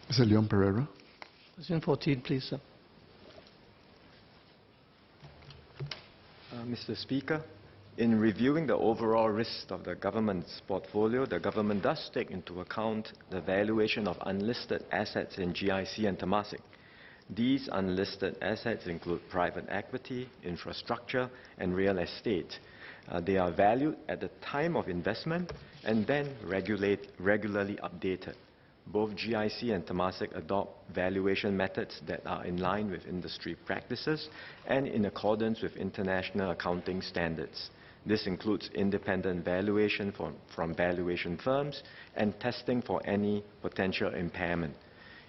Mr. Leon Pereira. Question 14, please, sir. Mr. Speaker, in reviewing the overall risk of the government's portfolio, the government does take into account the valuation of unlisted assets in GIC and Temasek. These unlisted assets include private equity, infrastructure, and real estate. They are valued at the time of investment and then regularly updated. Both GIC and Temasek adopt valuation methods that are in line with industry practices and in accordance with international accounting standards. This includes independent valuation from valuation firms and testing for any potential impairment.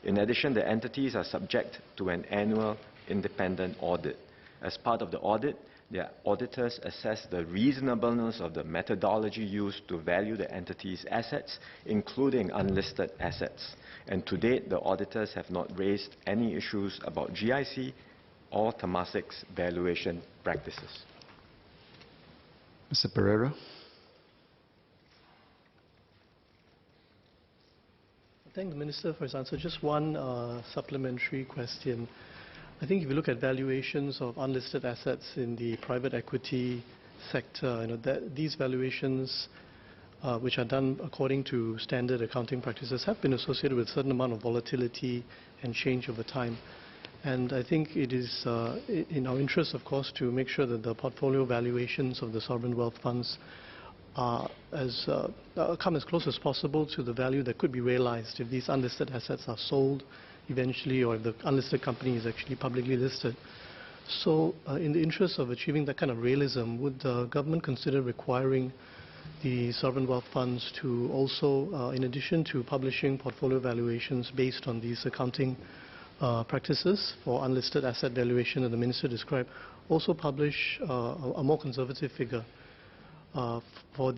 In addition, the entities are subject to an annual independent audit. As part of the audit, their auditors assess the reasonableness of the methodology used to value the entity's assets, including unlisted assets. And to date, the auditors have not raised any issues about GIC or Temasek's valuation practices. Mr. Pereira. Thank the Minister for his answer. Just one supplementary question. I think if you look at valuations of unlisted assets in the private equity sector, these valuations, which are done according to standard accounting practices, have been associated with a certain amount of volatility and change over time. And I think it is in our interest, of course, to make sure that the portfolio valuations of the sovereign wealth funds come as close as possible to the value that could be realized if these unlisted assets are sold eventually, or if the unlisted company is actually publicly listed. So in the interest of achieving that kind of realism, would the government consider requiring the sovereign wealth funds to also, in addition to publishing portfolio valuations based on these accounting practices for unlisted asset valuation that the Minister described, also publish a more conservative figure for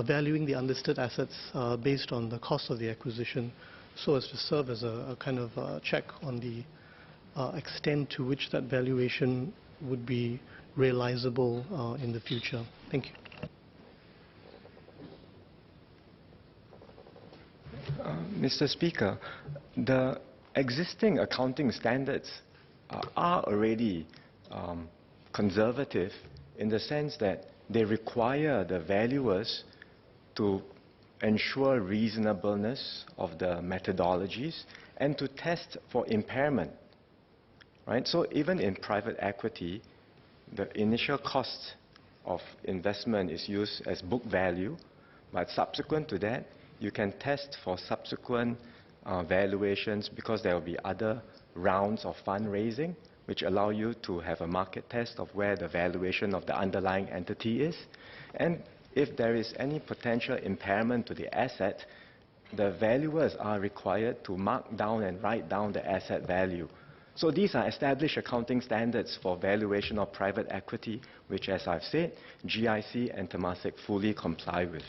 valuing the unlisted assets based on the cost of the acquisition, so as to serve as a kind of check on the extent to which that valuation would be realizable in the future? Thank you. Mr. Speaker, the existing accounting standards are already conservative in the sense that they require the valuers to ensure reasonableness of the methodologies and to test for impairment. Right? So even in private equity, the initial cost of investment is used as book value, but subsequent to that, you can test for subsequent valuations because there will be other rounds of fundraising which allow you to have a market test of where the valuation of the underlying entity is. And if there is any potential impairment to the asset, the valuers are required to mark down and write down the asset value. So these are established accounting standards for valuation of private equity, which, as I've said, GIC and Temasek fully comply with.